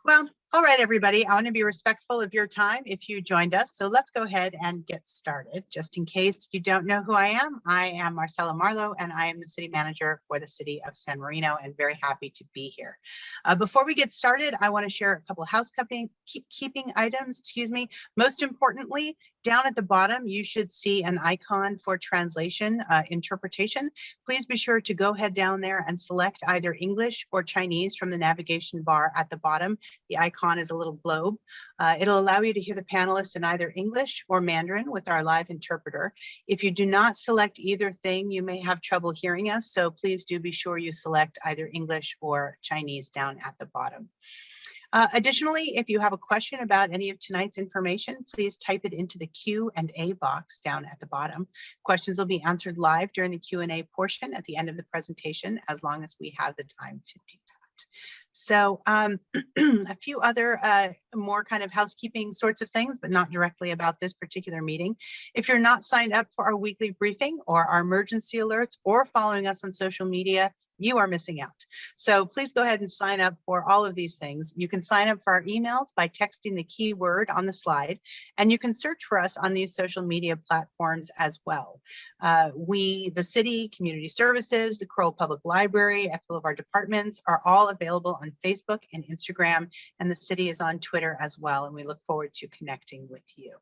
Well, all right, everybody. I want to be respectful of your time if you joined us. So let's go ahead and get started. Just in case you don't know who I am Marcella Marlowe, and I am the city manager for the city of San Marino, and very happy to be here. Before we get started, I want to share a couple of housekeeping items, Most importantly, down at the bottom, you should see an icon for translation interpretation. Please be sure to go ahead down there and select either English or Chinese from the navigation bar at the bottom. The icon is a little globe. It'll allow you to hear the panelists in either English or Mandarin with our live interpreter. If you do not select either thing, you may have trouble hearing us. So please do be sure you select either English or Chinese down at the bottom. Additionally, if you have a question about any of tonight's information, please type it into the Q&A box down at the bottom. Questions will be answered live during the Q&A portion at the end of the presentation, as long as we have the time to do that. So a few other more kind of housekeeping sorts of things, but not directly about this particular meeting. If you're not signed up for our weekly briefing or our emergency alerts or following us on social media, you are missing out. So please go ahead and sign up for all of these things. You can sign up for our emails by texting the keyword on the slide, and you can search for us on these social media platforms as well. The city, community services, the Crowell Public Library, a couple of our departments are all available on Facebook and Instagram, and the city is on Twitter as well, and we look forward to connecting with you.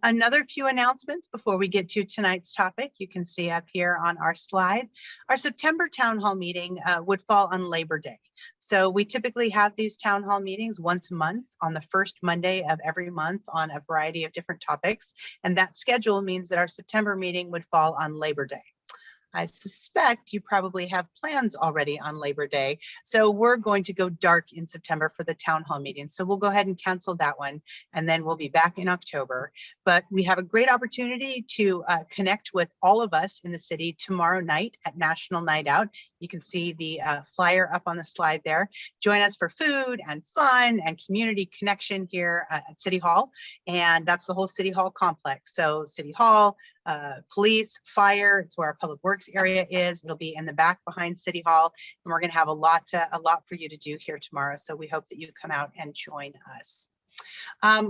Another few announcements before we get to tonight's topic. You can see up here on our slide, our September town hall meeting would fall on Labor Day. So we typically have these town hall meetings once a month on the first Monday of every month on a variety of different topics. And that schedule means that our September meeting would fall on Labor Day. I suspect you probably have plans already on Labor Day. So we're going to go dark in September for the town hall meeting. So we'll go ahead and cancel that one, and then we'll be back in October. But we have a great opportunity to connect with all of us in the city tomorrow night at National Night Out. You can see the flyer up on the slide there. Join us for food and fun and community connection here at City Hall. And that's the whole City Hall complex. So City Hall, police, fire, it's where our public works area is. It'll be in the back behind City Hall, and we're going to have a lot for you to do here tomorrow. So we hope that you come out and join us.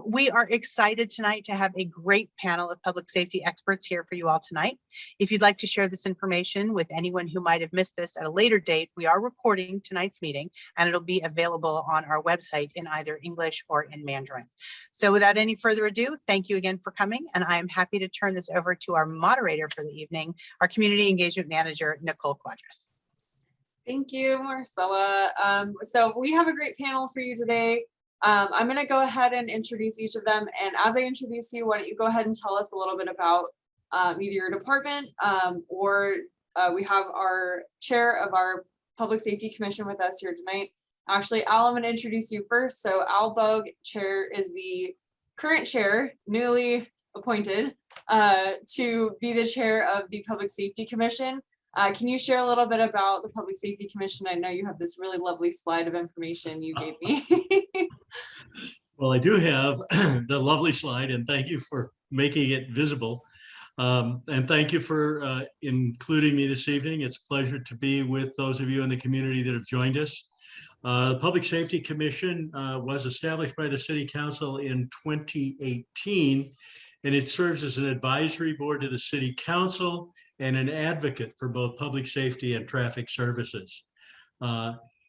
We are excited tonight to have a great panel of public safety experts here for you all tonight. If you'd like to share this information with anyone who might have missed this at a later date, we are recording tonight's meeting, and it'll be available on our website in either English or in Mandarin. So without any further ado, thank you again for coming, and I am happy to turn this over to our moderator for the evening, our Community Engagement Manager, Nicole Quadras. Thank you, Marcella. So we have a great panel for you today. I'm going to go ahead and introduce each of them. And as I introduce you, why don't you go ahead and tell us a little bit about either your department or we have our chair of our Public Safety Commission with us here tonight. Actually, Al, I'm going to introduce you first. So Al Bogue, chair, is the current chair, newly appointed, to be the chair of the Public Safety Commission. Can you share a little bit about the Public Safety Commission? I know you have this really lovely slide of information you gave me. Well, I do have the lovely slide, and thank you for making it visible. And thank you for including me this evening. It's a pleasure to be with those of you in the community that have joined us. The Public Safety Commission was established by the City Council in 2018, and it serves as an advisory board to the City Council and an advocate for both public safety and traffic services.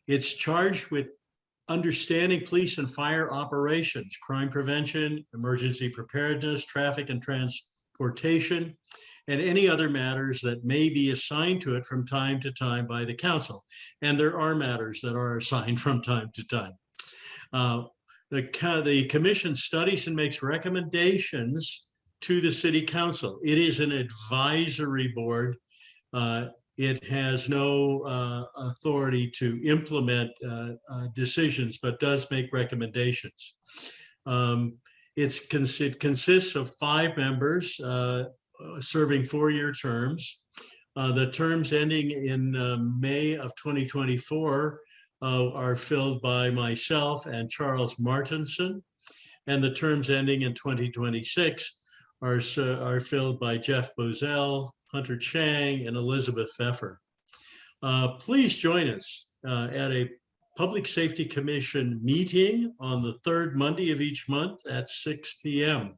It's charged with understanding police and fire operations, crime prevention, emergency preparedness, traffic and transportation, and any other matters that may be assigned to it from time to time by the council. And there are matters that are assigned from time to time. The commission studies and makes recommendations to the City Council. It is an advisory board. It has no authority to implement decisions, but does make recommendations. It consists of 5 members serving 4-year terms. The terms ending in May of 2024 are filled by myself and Charles Martinson, and the terms ending in 2026 are filled by Jeff Bozell, Hunter Chang, and Elizabeth Pfeffer. Please join us at a Public Safety Commission meeting on the third Monday of each month at 6 p.m.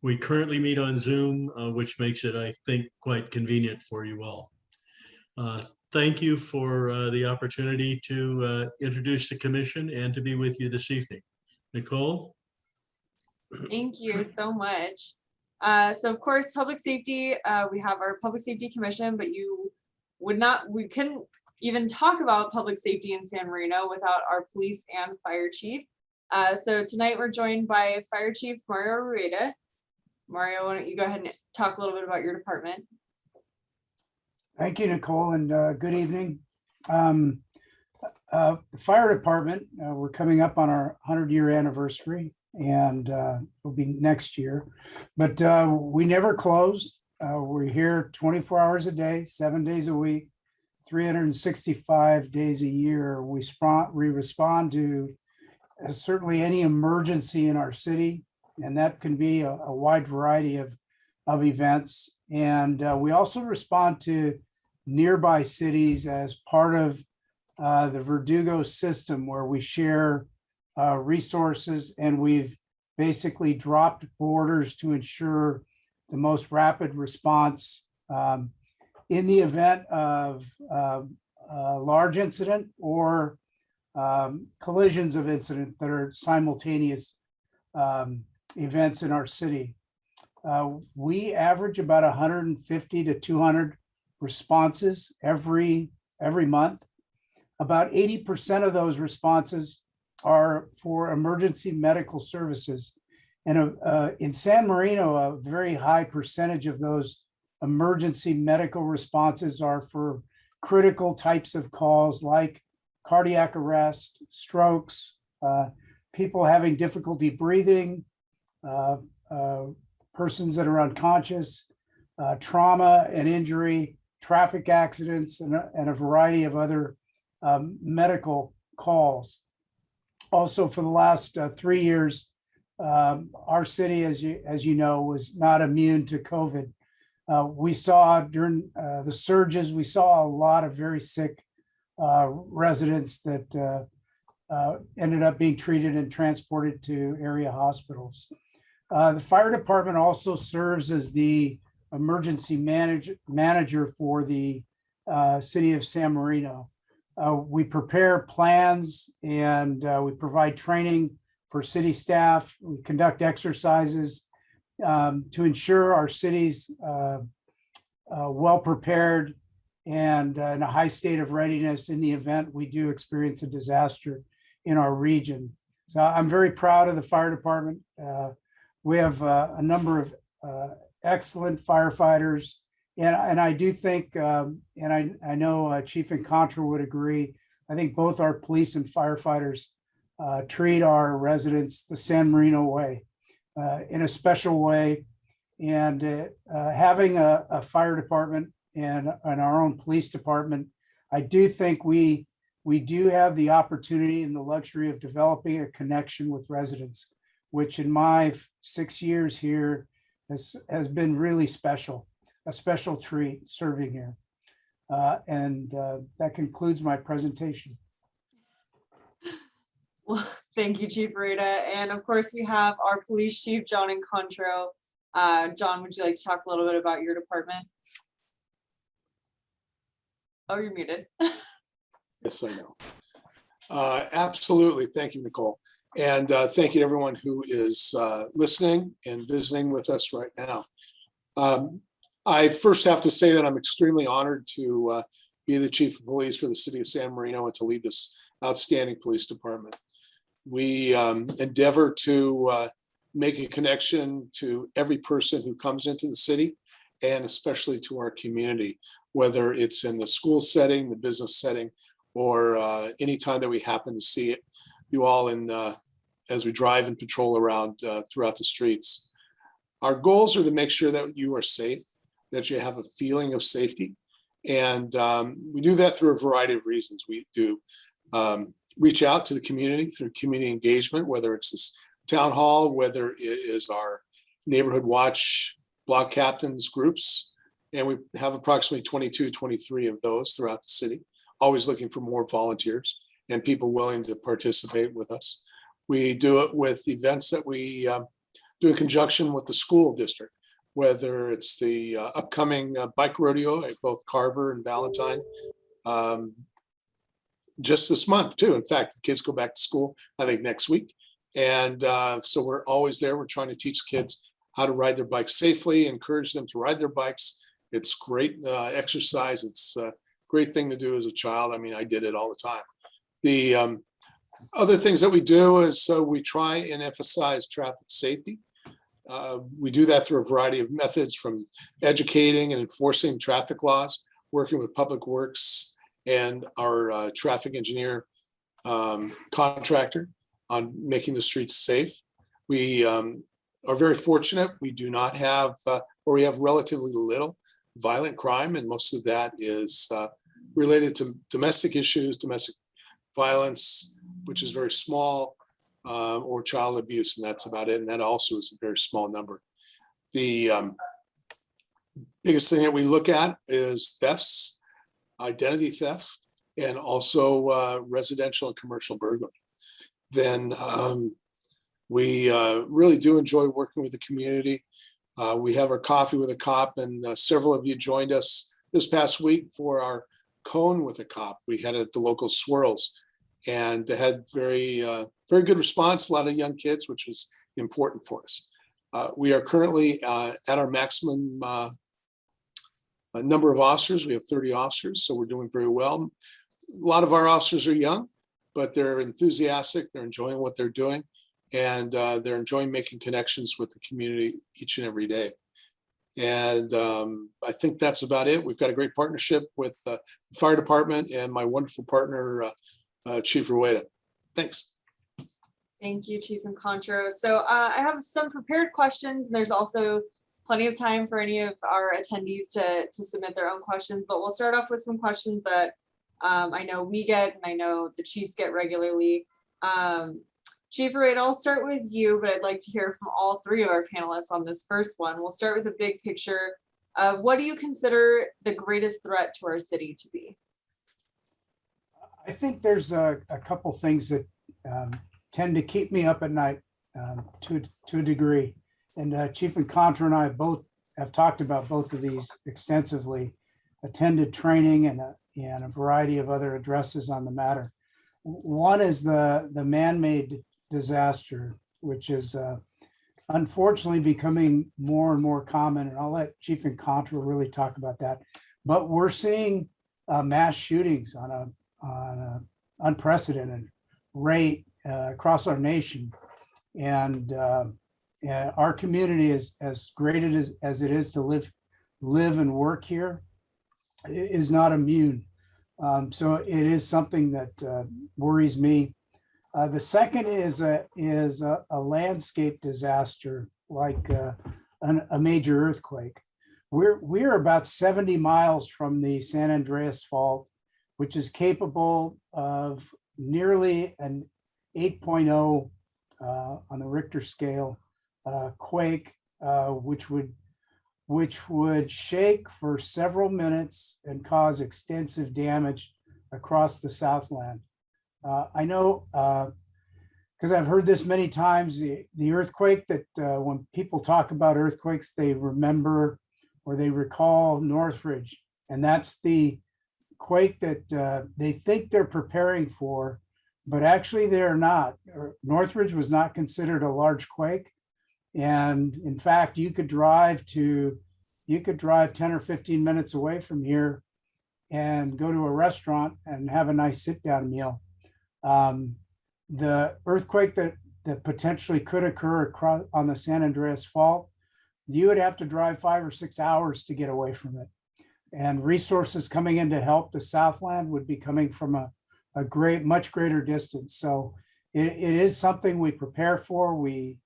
We currently meet on Zoom, which makes it, I think, quite convenient for you all. Thank you for the opportunity to introduce the commission and to be with you this evening. Nicole? Thank you so much. So of course, public safety, we have our Public Safety Commission, but we couldn't even talk about public safety in San Marino without our police and fire chief. So tonight we're joined by Fire Chief Mario Rueda. Mario, why don't you go ahead and talk a little bit about your department? Thank you, Nicole, and good evening. The fire department, we're coming up on our 100-year anniversary, and it'll be next year. But we never close. We're here 24 hours a day, 7 days a week, 365 days a year. We respond to certainly any emergency in our city, and that can be a wide variety of events. And we also respond to nearby cities as part of the Verdugo system, where we share resources, and we've basically dropped borders to ensure the most rapid response in the event of a large incident or collisions of incident that are simultaneous events in our city. We average about 150 to 200 responses every month. About 80% of those responses are for emergency medical services. And in San Marino, a very high percentage of those emergency medical responses are for critical types of calls like cardiac arrest, strokes, people having difficulty breathing, persons that are unconscious, trauma and injury, traffic accidents, and a variety of other medical calls. Also, for the last 3 years, our city, as you know, was not immune to COVID. We saw during the surges, we saw a lot of very sick residents that ended up being treated and transported to area hospitals. The fire department also serves as the emergency manager for the city of San Marino. We prepare plans and we provide training for city staff. We conduct exercises to ensure our city's well prepared and in a high state of readiness in the event we do experience a disaster in our region. So I'm very proud of the fire department. We have a number of excellent firefighters, and I do think, and I know Chief and Contra would agree, I think both our police and firefighters treat our residents the San Marino way, in a special way. And having a fire department and our own police department, I do think we do have the opportunity and the luxury of developing a connection with residents, which in my 6 years here has been really special, a special treat serving here. And that concludes my presentation. Well, thank you, Chief Rueda. And of course, we have our police chief, John Incontro. John, would you like to talk a little bit about your department? Oh, you're muted. Yes, I know. Absolutely. Thank you, Nicole. And thank you to everyone who is listening and visiting with us right now. I first have to say that I'm extremely honored to be the chief of police for the city of San Marino and to lead this outstanding police department. We endeavor to make a connection to every person who comes into the city, and especially to our community, whether it's in the school setting, the business setting, or any time that we happen to see it, you all in as we drive and patrol around throughout the streets. Our goals are to make sure that you are safe, that you have a feeling of safety. And we do that through a variety of reasons. We do reach out to the community through community engagement, whether it's this town hall, whether it is our neighborhood watch block captains groups. And we have approximately 22, 23 of those throughout the city, always looking for more volunteers. and people willing to participate with us. We do it with events that we do in conjunction with the school district, whether it's the upcoming bike rodeo at both Carver and Valentine. Just this month too. In fact, the kids go back to school, I think next week. And so we're always there. We're trying to teach kids how to ride their bikes safely, encourage them to ride their bikes. It's great exercise. It's a great thing to do as a child. I mean, I did it all the time. The other things that we do is we try and emphasize traffic safety. We do that through a variety of methods, from educating and enforcing traffic laws, working with Public Works and our traffic engineer contractor on making the streets safe. We are very fortunate. We do not have, or we have relatively little violent crime, and most of that is related to domestic issues, domestic violence, which is very small, or child abuse, and that's about it. And that also is a very small number. The biggest thing that we look at is thefts, identity theft, and also residential and commercial burglary. Then we really do enjoy working with the community. We have our coffee with a cop, and several of you joined us this past week for our cone with a cop. We had it at the local Swirls, and they had very good response, a lot of young kids, which was important for us. We are currently at our maximum number of officers. We have 30 officers, so we're doing very well. A lot of our officers are young, but they're enthusiastic. They're enjoying what they're doing, and they're enjoying making connections with the community each and every day. And I think that's about it. We've got a great partnership with the fire department and my wonderful partner, Chief Rueda. Thanks. Thank you, Chief Encontro. So I have some prepared questions, and there's also plenty of time for any of our attendees to submit their own questions, but we'll start off with some questions that I know we get, and I know the chiefs get regularly. Chief Rueda, I'll start with you, but I'd like to hear from all three of our panelists on this first one. We'll start with a big picture of what do you consider the greatest threat to our city to be? I think there's a couple things that tend to keep me up at night to a degree. And Chief Encontro and I both have talked about both of these extensively, attended training and a variety of other addresses on the matter. One is the man-made disaster, which is unfortunately becoming more and more common. And I'll let Chief Encontro really talk about that. But we're seeing mass shootings on an unprecedented rate across our nation. And our community, as great as it is to live and work here, is not immune. So it is something that worries me. The second is a landscape disaster, like a major earthquake. We're about 70 miles from the San Andreas Fault, which is capable of nearly an 8.0 on the Richter scale quake, which would shake for several minutes and cause extensive damage across the Southland. I know, because I've heard this many times, the earthquake that when people talk about earthquakes, they remember or they recall Northridge, and that's the quake that they think they're preparing for, but actually they're not. Northridge was not considered a large quake. And in fact, you could drive 10 or 15 minutes away from here and go to a restaurant and have a nice sit-down meal. The earthquake that potentially could occur across on the San Andreas Fault, you would have to drive 5 or 6 hours to get away from it. And resources coming in to help the Southland would be coming from a much greater distance. So it is something we prepare for. We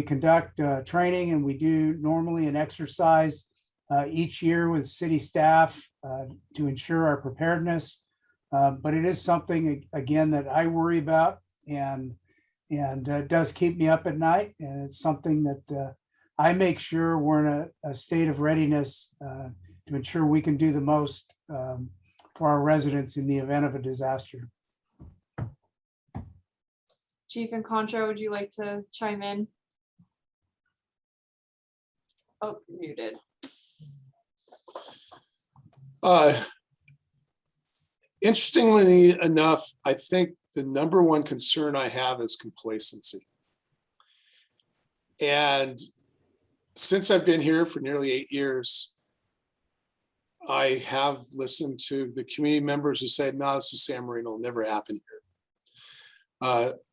conduct training, and we do normally an exercise each year with city staff to ensure our preparedness. But it is something, again, that I worry about, and does keep me up at night. And it's something that I make sure we're in a state of readiness to ensure we can do the most for our residents in the event of a disaster. Chief and Contra, would you like to chime in? Oh, muted. Interestingly enough, I think the number one concern I have is complacency. And since I've been here for nearly 8 years, I have listened to the community members who say, no, this is San Marino, it'll never happen here.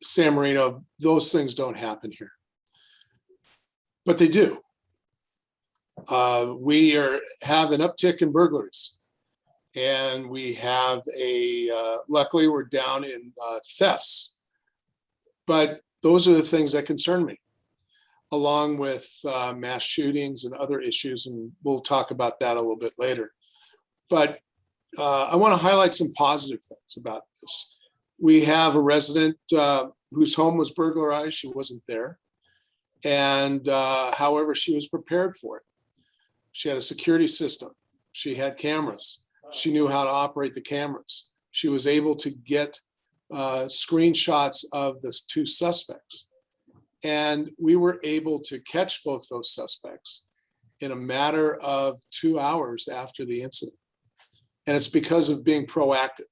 San Marino, those things don't happen here. But they do. We have an uptick in burglaries. And we have luckily we're down in thefts. But those are the things that concern me, along with mass shootings and other issues. And we'll talk about that a little bit later. But I want to highlight some positive things about this. We have a resident whose home was burglarized. She wasn't there. And however, she was prepared for it. She had a security system. She had cameras. She knew how to operate the cameras. She was able to get screenshots of the 2 suspects. And we were able to catch both those suspects in a matter of 2 hours after the incident. And it's because of being proactive.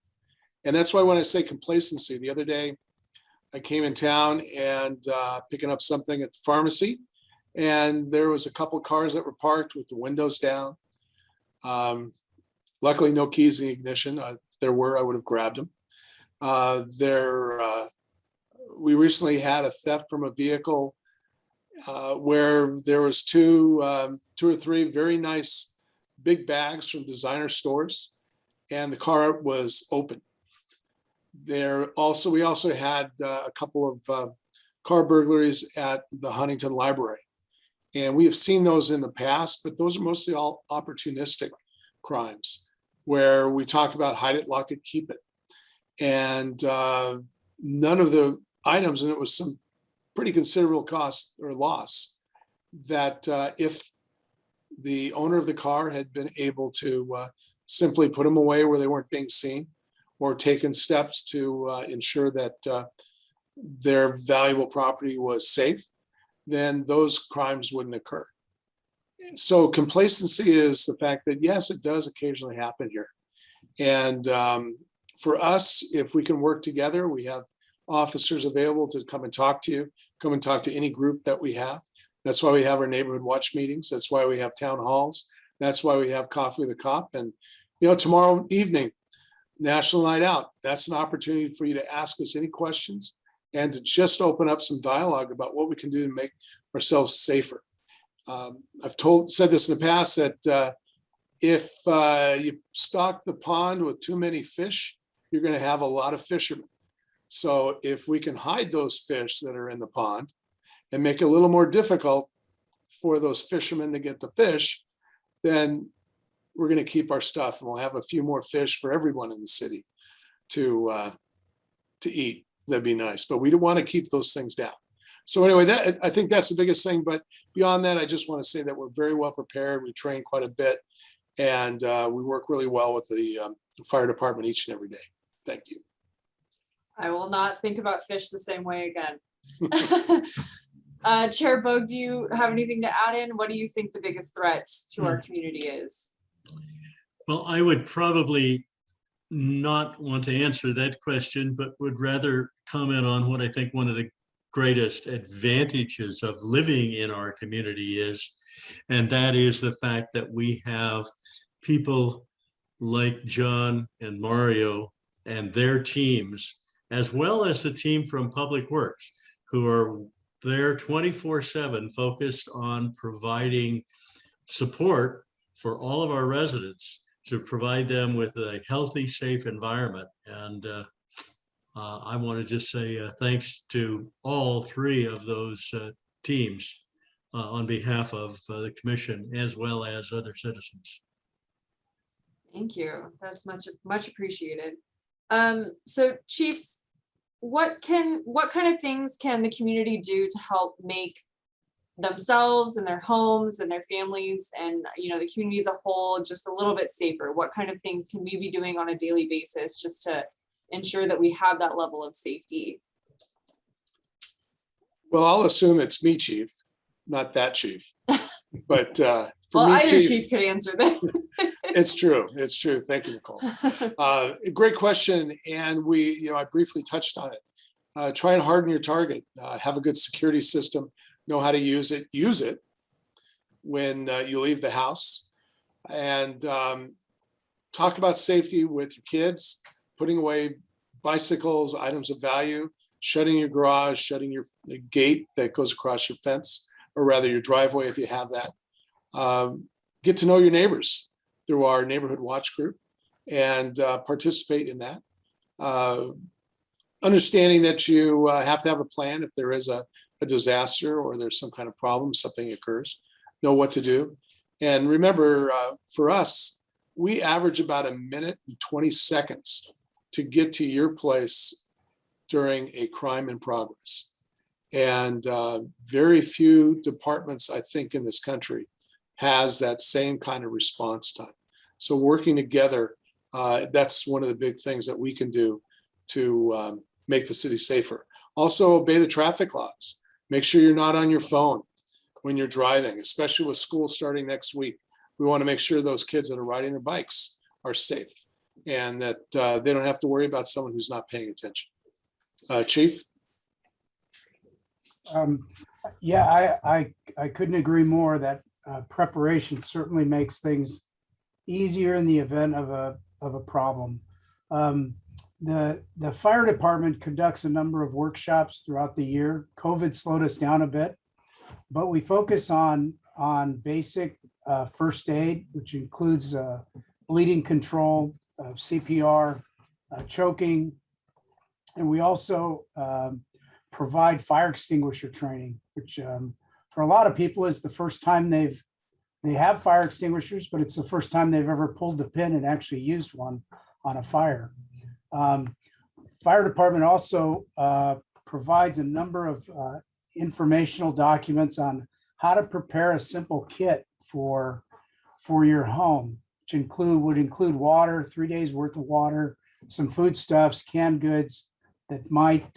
And that's why when I say complacency, the other day I came in town and picking up something at the pharmacy, and there was a couple of cars that were parked with the windows down. Luckily, no keys in the ignition. If there were, I would have grabbed them. We recently had a theft from a vehicle where there was two or three very nice big bags from designer stores, and the car was open. We also had a couple of car burglaries at the Huntington Library, and we have seen those in the past, but those are mostly all opportunistic crimes where we talk about hide it, lock it, keep it. And none of the items, and it was some pretty considerable cost or loss, that if the owner of the car had been able to simply put them away where they weren't being seen, or taken steps to ensure that their valuable property was safe, then those crimes wouldn't occur. So complacency is the fact that, yes, it does occasionally happen here. And for us, if we can work together, we have officers available to come and talk to you, come and talk to any group that we have. That's why we have our neighborhood watch meetings. That's why we have town halls. That's why we have Coffee with a Cop. And, tomorrow evening, National Night Out, that's an opportunity for you to ask us any questions and to just open up some dialogue about what we can do to make ourselves safer. I've said this in the past that if you stock the pond with too many fish, you're going to have a lot of fishermen. So if we can hide those fish that are in the pond and make it a little more difficult for those fishermen to get the fish, then we're going to keep our stuff, and we'll have a few more fish for everyone in the city to eat. That'd be nice, but we don't want to keep those things down. So anyway, I think that's the biggest thing. But beyond that, I just want to say that we're very well prepared. We train quite a bit, and we work really well with the fire department each and every day. Thank you. I will not think about fish the same way again. Chair Bogue, do you have anything to add in? What do you think the biggest threat to our community is? Well, I would probably not want to answer that question, but would rather comment on what I think one of the greatest advantages of living in our community is, and that is the fact that we have people like John and Mario and their teams, as well as the team from Public Works, who are there 24/7 focused on providing support for all of our residents to provide them with a healthy, safe environment. And I want to just say thanks to all 3 of those teams on behalf of the commission, as well as other citizens. Thank you. That's much appreciated. So chiefs, what kind of things can the community do to help make themselves and their homes and their families and the community as a whole just a little bit safer? What kind of things can we be doing on a daily basis just to ensure that we have that level of safety? Well, I'll assume it's me, chief, not that chief. But for Well, me, either chief, chief could answer this. it's true. It's true. Thank you, Nicole. Great question. And I briefly touched on it. Try and harden your target. Have a good security system. Know how to use it. Use it when you leave the house. And talk about safety with your kids, putting away bicycles, items of value, shutting your garage, shutting the gate that goes across your fence, or rather your driveway if you have that. Get to know your neighbors through our neighborhood watch group and participate in that. Understanding that you have to have a plan if there is a disaster or there's some kind of problem, something occurs, know what to do. And remember, for us, we average about 1 minute and 20 seconds to get to your place during a crime in progress. And very few departments, I think, in this country has that same kind of response time. So working together, that's one of the big things that we can do to make the city safer. Also, obey the traffic laws. Make sure you're not on your phone when you're driving, especially with school starting next week. We want to make sure those kids that are riding their bikes are safe and that they don't have to worry about someone who's not paying attention. Chief? Yeah, I couldn't agree more that preparation certainly makes things easier in the event of a problem. The fire department conducts a number of workshops throughout the year. COVID slowed us down a bit, but we focus on basic first aid, which includes bleeding control, CPR, choking, and we also provide fire extinguisher training, which for a lot of people is the first time they have fire extinguishers, but it's the first time they've ever pulled the pin and actually used one on a fire. Fire department also provides a number of informational documents on how to prepare a simple kit for your home, which would include water, 3 days worth of water, some foodstuffs, canned goods that might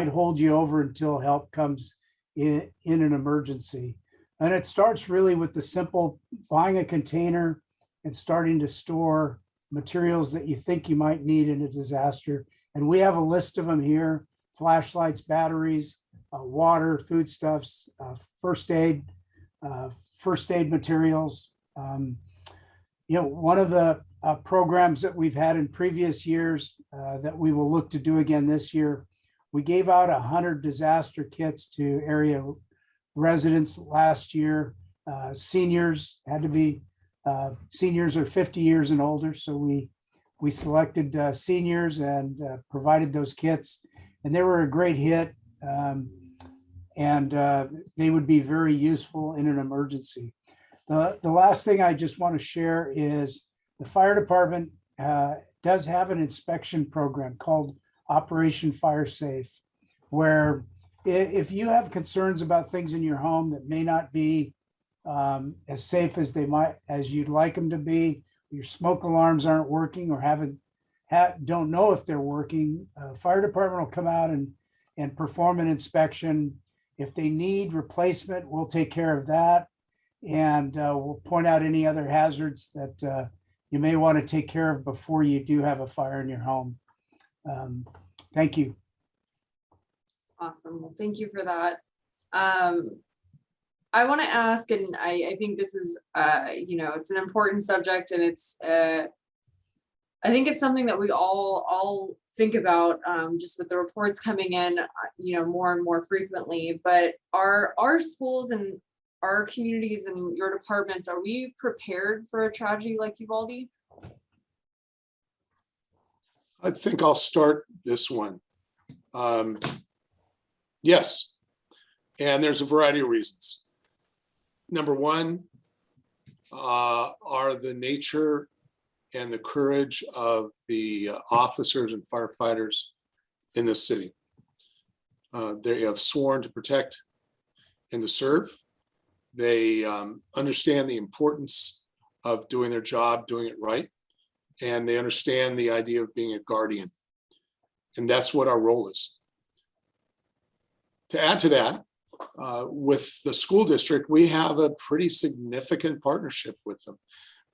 hold you over until help comes in an emergency. And it starts really with the simple buying a container and starting to store materials that you think you might need in a disaster. And we have a list of them here: flashlights, batteries, water, foodstuffs, first aid materials. One of the programs that we've had in previous years that we will look to do again this year, we gave out 100 disaster kits to area residents last year. Seniors had to be seniors are 50 years and older, so we selected seniors and provided those kits, and they were a great hit. And they would be very useful in an emergency. The last thing I just want to share is the fire department does have an inspection program called Operation Fire Safe, where if you have concerns about things in your home that may not be as safe as you'd like them to be, your smoke alarms aren't working or don't know if they're working, fire department will come out and perform an inspection. If they need replacement, we'll take care of that. And we'll point out any other hazards that you may want to take care of before you do have a fire in your home. Thank you. Awesome. Well, thank you for that. I want to ask, and I think this is, it's an important subject, and it's, I think it's something that we all think about, just with the reports coming in, more and more frequently. But are our schools and our communities and your departments, are we prepared for a tragedy like Uvalde? I think I'll start this one. Yes, and there's a variety of reasons. Number one are the nature and the courage of the officers and firefighters in this city. They have sworn to protect and to serve. They understand the importance of doing their job, doing it right, and they understand the idea of being a guardian. And that's what our role is. To add to that, with the school district, we have a pretty significant partnership with them.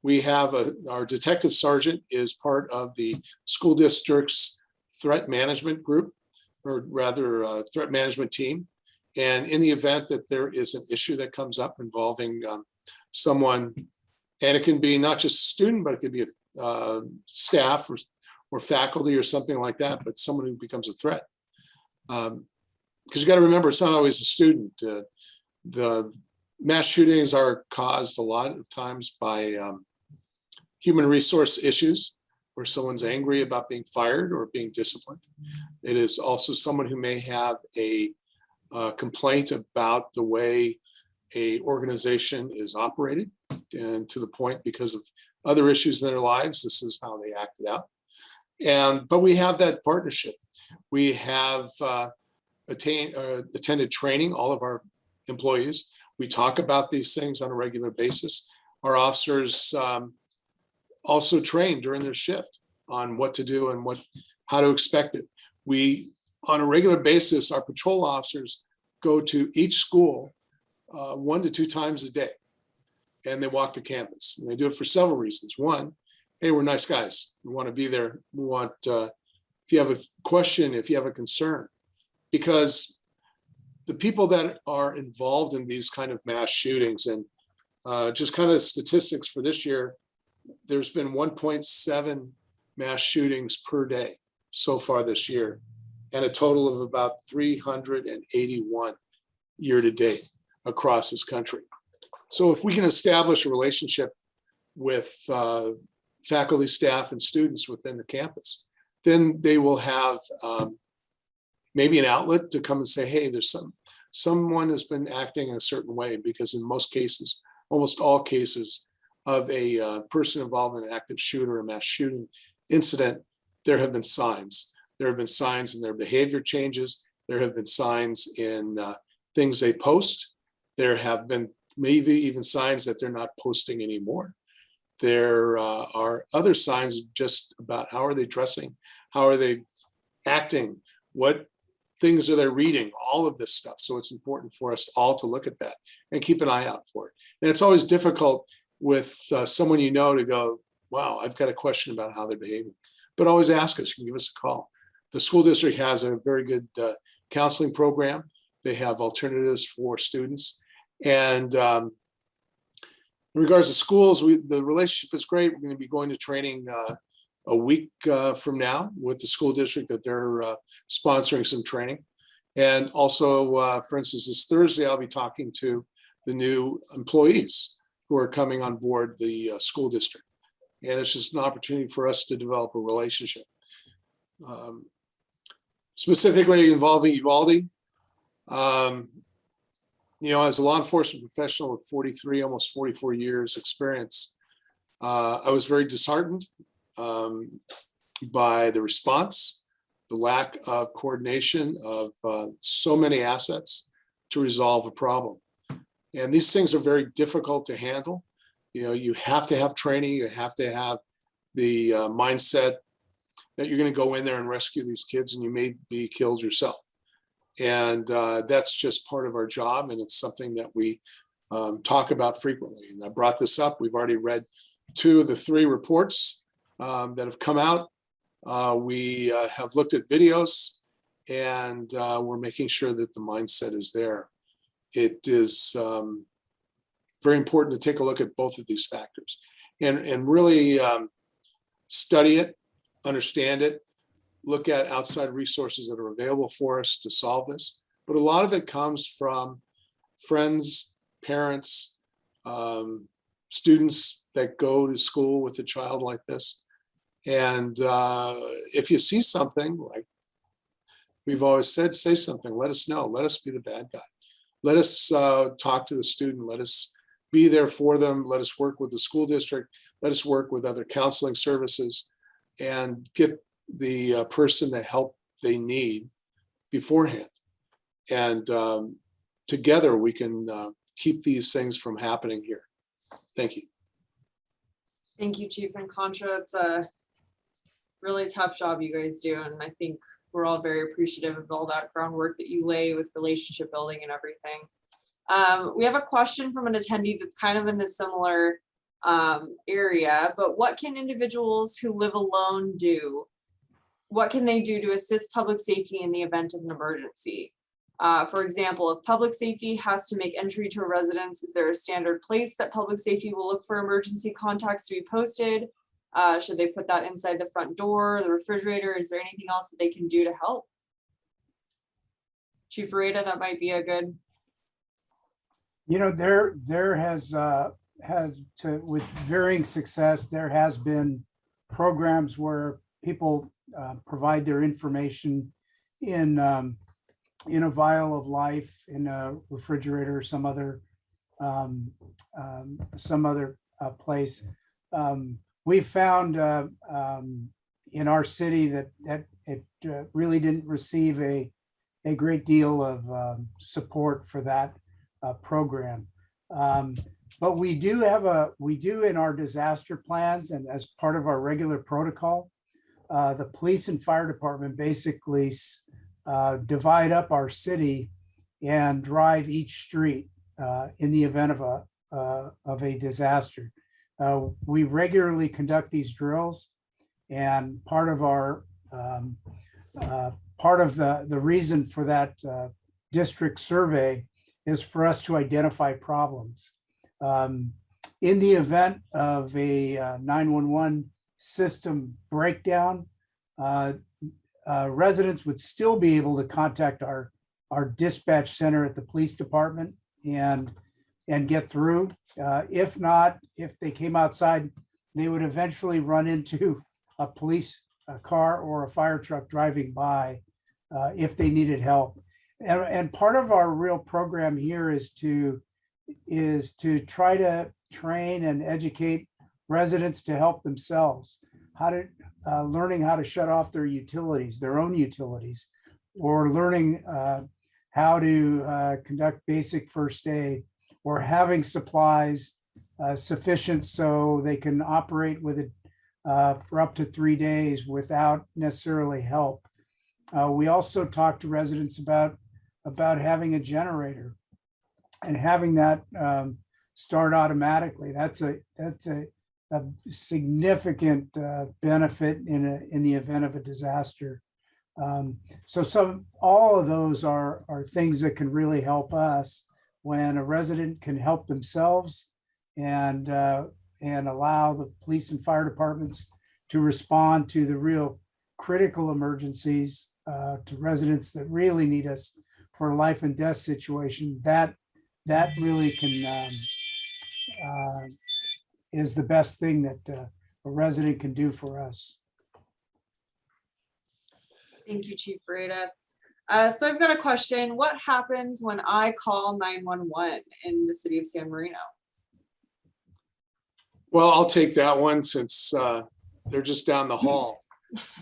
We have our detective sergeant is part of the school district's threat management group, or rather threat management team. And in the event that there is an issue that comes up involving someone, and it can be not just a student, but it could be a staff or faculty or something like that, but someone who becomes a threat. Because you got to remember, it's not always the student. The mass shootings are caused a lot of times by human resource issues, where someone's angry about being fired or being disciplined. It is also someone who may have a complaint about the way a organization is operated, and to the point because of other issues in their lives, this is how they acted out. But we have that partnership. We have attended training, all of our employees. We talk about these things on a regular basis. Our officers also train during their shift on what to do and how to expect it. We, on a regular basis, our patrol officers go to each school 1 to 2 times a day, and they walk the campus. And they do it for several reasons. One, hey, we're nice guys. We want to be there. We want, if you have a question, if you have a concern, because the people that are involved in these kind of mass shootings, and just kind of statistics for this year, there's been 1.7 mass shootings per day so far this year, and a total of about 381 year to date across this country. So if we can establish a relationship with faculty, staff, and students within the campus, then they will have maybe an outlet to come and say, hey, there's someone has been acting in a certain way, because in most cases, almost all cases of a person involved in an active shooter or mass shooting incident, there have been signs. There have been signs in their behavior changes. There have been signs in things they post. There have been maybe even signs that they're not posting anymore. There are other signs just about how are they dressing, how are they acting, what things are they reading, all of this stuff. So it's important for us all to look at that and keep an eye out for it. And it's always difficult with someone you know to go, wow, I've got a question about how they're behaving. But always ask us, you can give us a call. The school district has a very good counseling program. They have alternatives for students. And in regards to schools, the relationship is great. We're going to be going to training a week from now with the school district, that they're sponsoring some training. And also, for instance, this Thursday, I'll be talking to the new employees who are coming on board the school district. And it's just an opportunity for us to develop a relationship. Specifically involving Uvalde, as a law enforcement professional with 43, almost 44 years experience, I was very disheartened by the response, the lack of coordination of so many assets to resolve a problem. And these things are very difficult to handle. You have to have training, you have to have the mindset that you're going to go in there and rescue these kids, and you may be killed yourself. And that's just part of our job, and it's something that we talk about frequently. And I brought this up. We've already read 2 of the 3 reports that have come out. We have looked at videos, and we're making sure that the mindset is there. It is very important to take a look at both of these factors and really study it, understand it, look at outside resources that are available for us to solve this. But a lot of it comes from friends, parents, students that go to school with a child like this. And if you see something, like we've always said, say something, let us know, let us be the bad guy. Let us talk to the student, let us be there for them, let us work with the school district, let us work with other counseling services, and get the person the help they need beforehand. And together we can keep these things from happening here. Thank you. Thank you, Chief and Contra. It's a really tough job you guys do. And I think we're all very appreciative of all that groundwork that you lay with relationship building and everything. We have a question from an attendee that's kind of in the similar area, but what can individuals who live alone do? What can they do to assist public safety in the event of an emergency? For example, if public safety has to make entry to a residence, is there a standard place that public safety will look for emergency contacts to be posted? Should they put that inside the front door, the refrigerator? Is there anything else that they can do to help? Chief Rada, that might be a good. There has to, with varying success, there has been programs where people provide their information in a vial of life, in a refrigerator, or some other place. We found in our city that it really didn't receive a great deal of support for that program. But we do in our disaster plans and as part of our regular protocol, the police and fire department basically divide up our city and drive each street in the event of a disaster. We regularly conduct these drills, and part of the reason for that district survey is for us to identify problems. In the event of a 911 system breakdown, residents would still be able to contact our dispatch center at the police department and get through. If not, if they came outside, they would eventually run into a police car or a fire truck driving by if they needed help. And part of our real program here is to try to train and educate residents to help themselves, learning how to shut off their utilities, their own utilities, or learning how to conduct basic first aid, or having supplies sufficient so they can operate with it for up to 3 days without necessarily help. We also talk to residents about having a generator and having that start automatically. That's a significant benefit in the event of a disaster. So all of those are things that can really help us when a resident can help themselves and allow the police and fire departments to respond to the real critical emergencies, to residents that really need us for a life and death situation. That really can is the best thing that a resident can do for us. Thank you, Chief Rada. So I've got a question. What happens when I call 911 in the city of San Marino? Well, I'll take that one since they're just down the hall.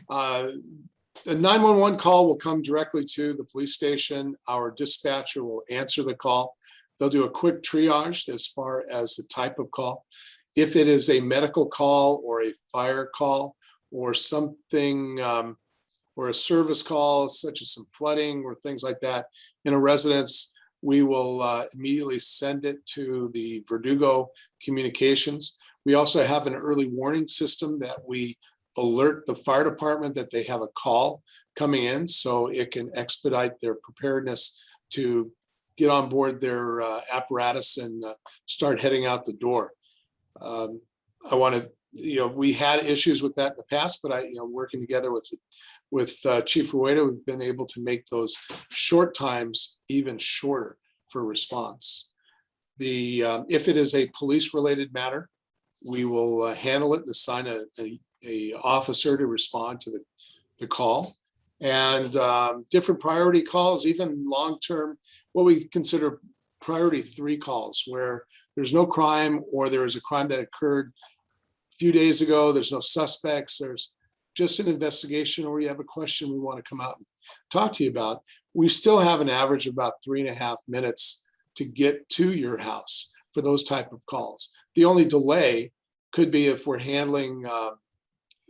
The 911 call will come directly to the police station. Our dispatcher will answer the call. They'll do a quick triage as far as the type of call. If it is a medical call or a fire call or something, or a service call, such as some flooding or things like that in a residence, we will immediately send it to the Verdugo communications. We also have an early warning system that we alert the fire department that they have a call coming in, so it can expedite their preparedness to get on board their apparatus and start heading out the door. I want to, we had issues with that in the past, but working together with Chief Rueda, we've been able to make those short times even shorter for response. If it is a police-related matter, we will handle it and assign a officer to respond to the call. And different priority calls, even long-term, what we consider priority 3 calls, where there's no crime or there is a crime that occurred a few days ago, there's no suspects, there's just an investigation, or you have a question we want to come out and talk to you about. We still have an average of about 3.5 minutes to get to your house for those type of calls. The only delay could be if we're handling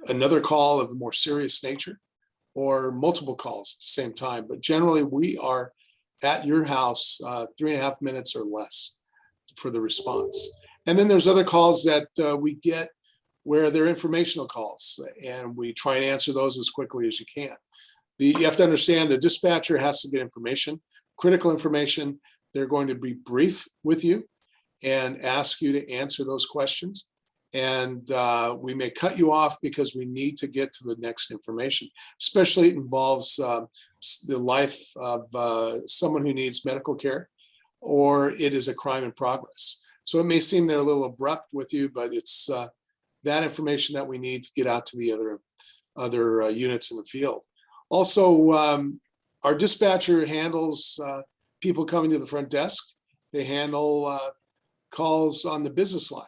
another call of a more serious nature, or multiple calls at the same time. But generally, we are at your house 3.5 minutes or less for the response. And then there's other calls that we get where they're informational calls, and we try and answer those as quickly as you can. You have to understand the dispatcher has to get information, critical information. They're going to be brief with you and ask you to answer those questions. And we may cut you off because we need to get to the next information, especially it involves the life of someone who needs medical care, or it is a crime in progress. So it may seem they're a little abrupt with you, but it's that information that we need to get out to the other units in the field. Also, our dispatcher handles people coming to the front desk. They handle calls on the business line,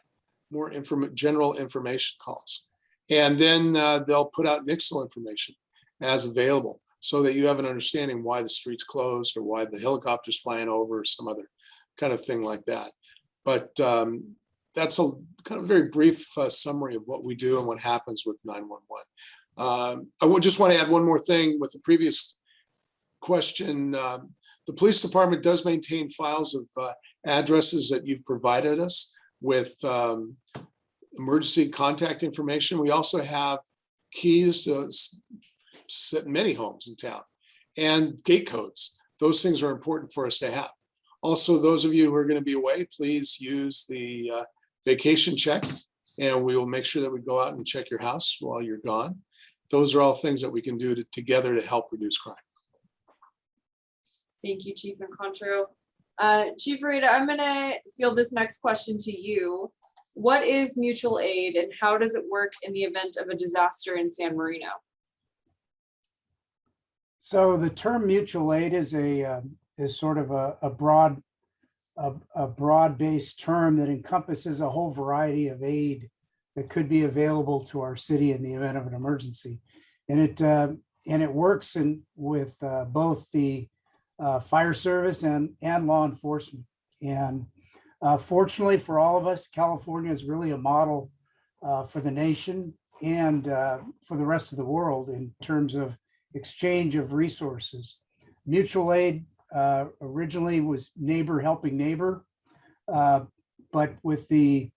more general information calls. And then they'll put out Nixle information as available so that you have an understanding why the street's closed or why the helicopter's flying over or some other kind of thing like that. But that's a kind of very brief summary of what we do and what happens with 911. I would just want to add one more thing with the previous question. The police department does maintain files of addresses that you've provided us with emergency contact information. We also have keys to many homes in town and gate codes. Those things are important for us to have. Also, those of you who are going to be away, please use the vacation check, and we will make sure that we go out and check your house while you're gone. Those are all things that we can do together to help reduce crime. Thank you, Chief Incontro. Chief Rita, I'm going to field this next question to you. What is mutual aid and how does it work in the event of a disaster in San Marino? So the term mutual aid is sort of a broad-based term that encompasses a whole variety of aid that could be available to our city in the event of an emergency, and it works with both the fire service and law enforcement. And fortunately for all of us, California is really a model for the nation and for the rest of the world in terms of exchange of resources. Mutual aid originally was neighbor helping neighbor, but with the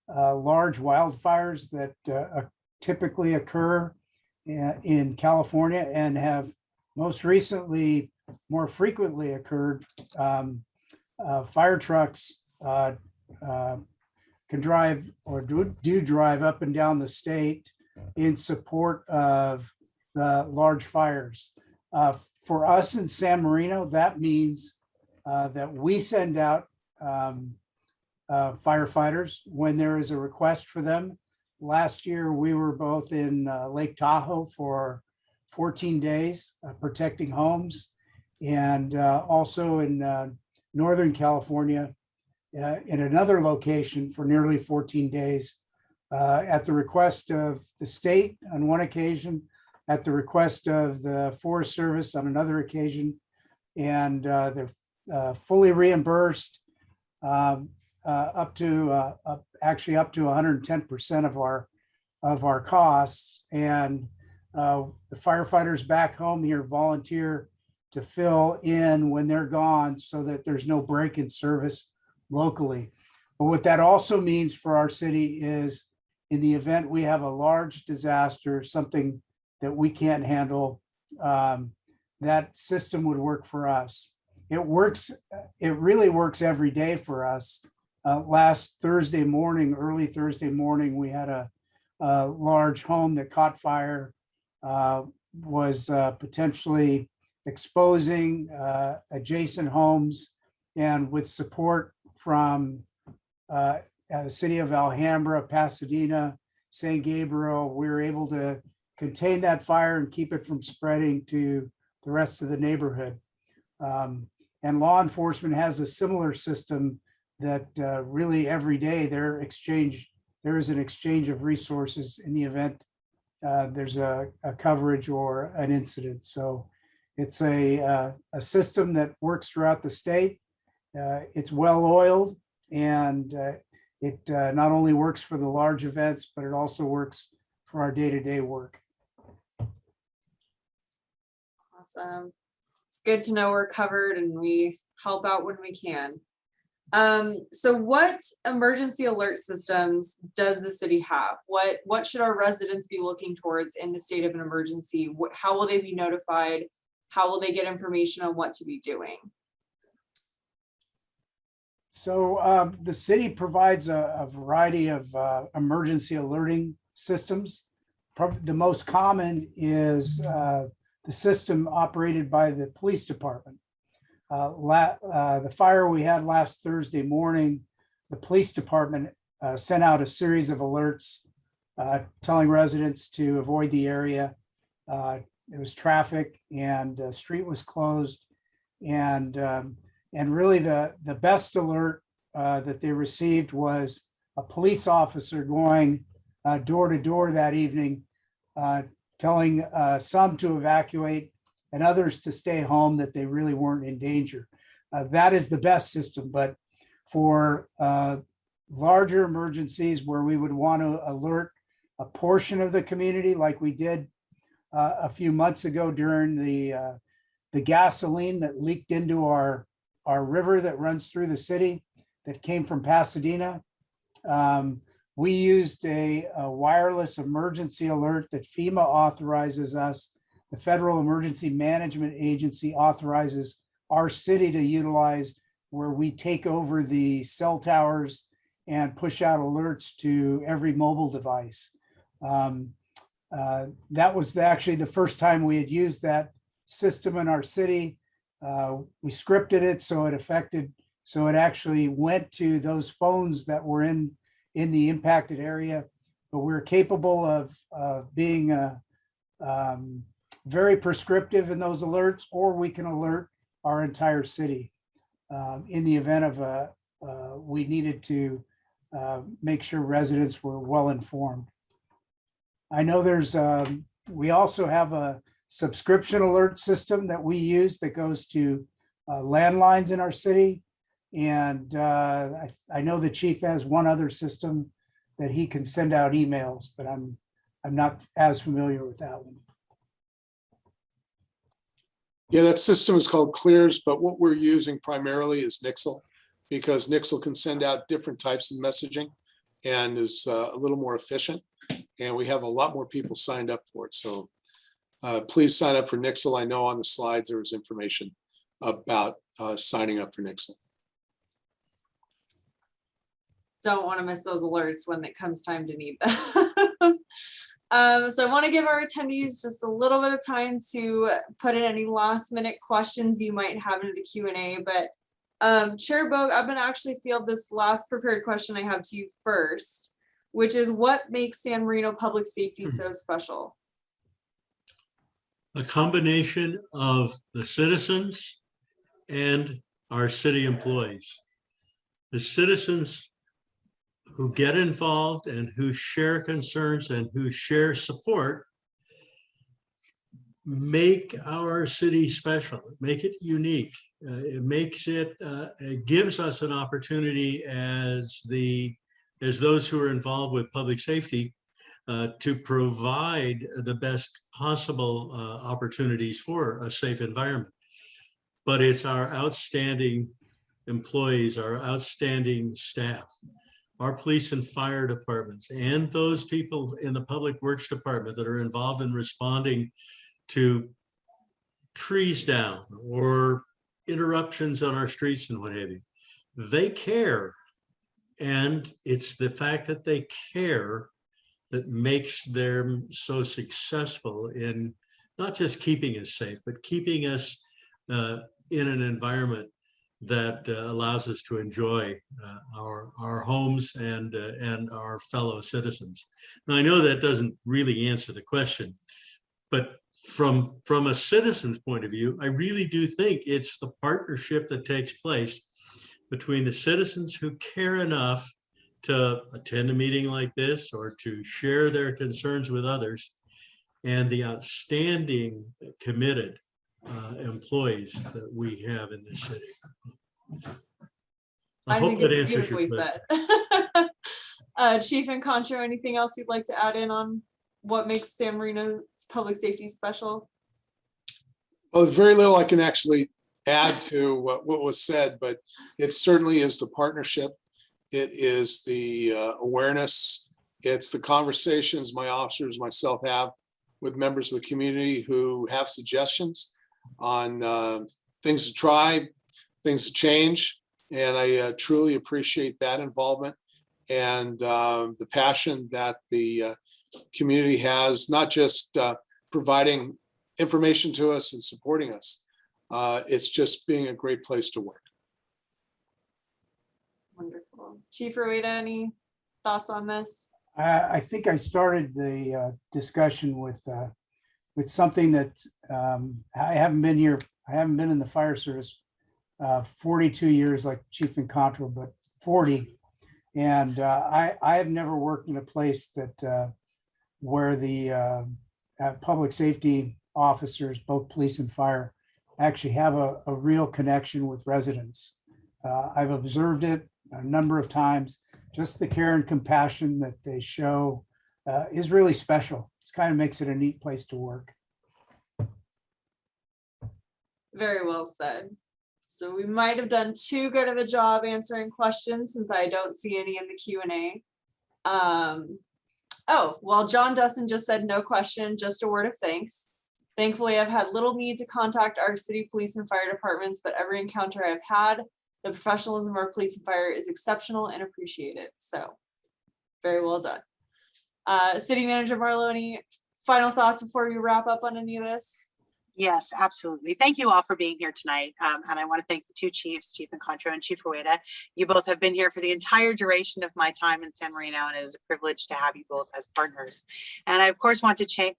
large wildfires that typically occur in California and have most recently more frequently occurred, fire trucks can drive or do drive up and down the state in support of the large fires. For us in San Marino, that means that we send out firefighters when there is a request for them. Last year, we were both in Lake Tahoe for 14 days protecting homes, and also in Northern California in another location for nearly 14 days at the request of the state on one occasion, at the request of the Forest Service on another occasion, and they're fully reimbursed up to actually up to 110% of our costs. And the firefighters back home here volunteer to fill in when they're gone so that there's no break in service locally. But what that also means for our city is in the event we have a large disaster, something that we can't handle, that system would work for us. It really works every day for us. Last Thursday morning, early Thursday morning, we had a large home that caught fire, was potentially exposing adjacent homes, and with support from the city of Alhambra, Pasadena, San Gabriel, we were able to contain that fire and keep it from spreading to the rest of the neighborhood. And law enforcement has a similar system that really every day there is an exchange of resources in the event there's a coverage or an incident. So it's a system that works throughout the state. It's well oiled, and it not only works for the large events, but it also works for our day-to-day work. Awesome. It's good to know we're covered and we help out when we can. So what emergency alert systems does the city have? What should our residents be looking towards in the state of an emergency? How will they be notified? How will they get information on what to be doing? So the city provides a variety of emergency alerting systems. The most common is the system operated by the police department. The fire we had last Thursday morning, the police department sent out a series of alerts telling residents to avoid the area. It was traffic and the street was closed. And really the best alert that they received was a police officer going door to door that evening, telling some to evacuate and others to stay home, that they really weren't in danger. That is the best system. But for larger emergencies where we would want to alert a portion of the community, like we did a few months ago during the gasoline that leaked into our river that runs through the city that came from Pasadena, we used a wireless emergency alert that FEMA authorizes us. The Federal Emergency Management Agency authorizes our city to utilize, where we take over the cell towers and push out alerts to every mobile device. That was actually the first time we had used that system in our city. We scripted it so it actually went to those phones that were in the impacted area. But we're capable of being very prescriptive in those alerts, or we can alert our entire city in the event of we needed to make sure residents were well informed. I know we also have a subscription alert system that we use that goes to landlines in our city. And I know the chief has one other system that he can send out emails, but I'm not as familiar with that one. Yeah, that system is called Clears, but what we're using primarily is Nixle, because Nixle can send out different types of messaging and is a little more efficient. And we have a lot more people signed up for it. So please sign up for Nixle. I know on the slides there was information about signing up for Nixle. Don't want to miss those alerts when it comes time to need them. So I want to give our attendees just a little bit of time to put in any last minute questions you might have into the Q&A. But Chair Bogue, I'm going to actually field this last prepared question I have to you first, which is, what makes San Marino Public Safety so special? A combination of the citizens and our city employees. The citizens who get involved and who share concerns and who share support make our city special, make it unique. It gives us an opportunity as those who are involved with public safety to provide the best possible opportunities for a safe environment. But it's our outstanding employees, our outstanding staff, our police and fire departments, and those people in the public works department that are involved in responding to trees down or interruptions on our streets and what have you. They care. And it's the fact that they care that makes them so successful in not just keeping us safe, but keeping us in an environment that allows us to enjoy our homes and our fellow citizens. Now, I know that doesn't really answer the question, but from a citizen's point of view, I really do think it's the partnership that takes place between the citizens who care enough to attend a meeting like this or to share their concerns with others, and the outstanding, committed employees that we have in this city. I hope think that it's answers your beautifully question. said. Chief and Concho, anything else you'd like to add in on what makes San Marino's public safety special? Well, very little I can actually add to what was said, but it certainly is the partnership. It is the awareness. It's the conversations my officers, myself have with members of the community who have suggestions on things to try, things to change. And I truly appreciate that involvement and the passion that the community has, not just providing information to us and supporting us. It's just being a great place to work. Wonderful. Chief Rueda, any thoughts on this? I think I started the discussion with something that I haven't been here. I haven't been in the fire service 42 years like Chief and Contra, but 40. And I have never worked in a place that where the public safety officers, both police and fire, actually have a real connection with residents. I've observed it a number of times. Just the care and compassion that they show is really special. It kind of makes it a neat place to work. Very well said. So we might have done too good of a job answering questions since I don't see any in the Q&A. Oh, well, John Dustin just said no question, just a word of thanks. Thankfully, I've had little need to contact our city police and fire departments, but every encounter I've had, the professionalism of our police and fire is exceptional and appreciated. So very well done. City Manager Marlowe, any final thoughts before we wrap up on any of this? Yes, absolutely. Thank you all for being here tonight. And I want to thank the two chiefs, Chief Encontro and Chief Rueda. You both have been here for the entire duration of my time in San Marino, and it is a privilege to have you both as partners. And I, of course, want to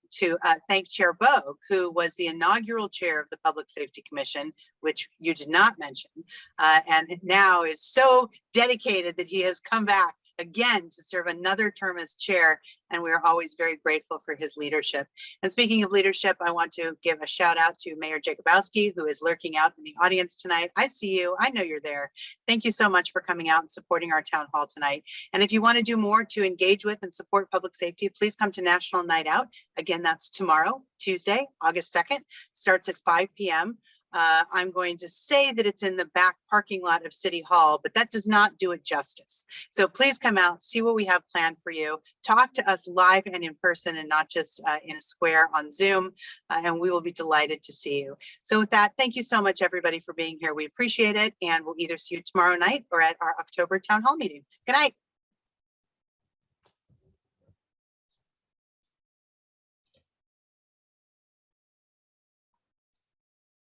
thank Chair Bogue, who was the inaugural chair of the Public Safety Commission, which you did not mention, and now is so dedicated that he has come back again to serve another term as chair, and we are always very grateful for his leadership. And speaking of leadership, I want to give a shout out to Mayor Jacobowski, who is lurking out in the audience tonight. I see you. I know you're there. Thank you so much for coming out and supporting our town hall tonight. And if you want to do more to engage with and support public safety, please come to National Night Out. Again, that's tomorrow, Tuesday, August 2nd, starts at 5 p.m. I'm going to say that it's in the back parking lot of City Hall, but that does not do it justice. So please come out, see what we have planned for you, talk to us live and in person and not just in a square on Zoom, and we will be delighted to see you. So with that, thank you so much, everybody, for being here. We appreciate it, and we'll either see you tomorrow night or at our October Town Hall meeting. Good night.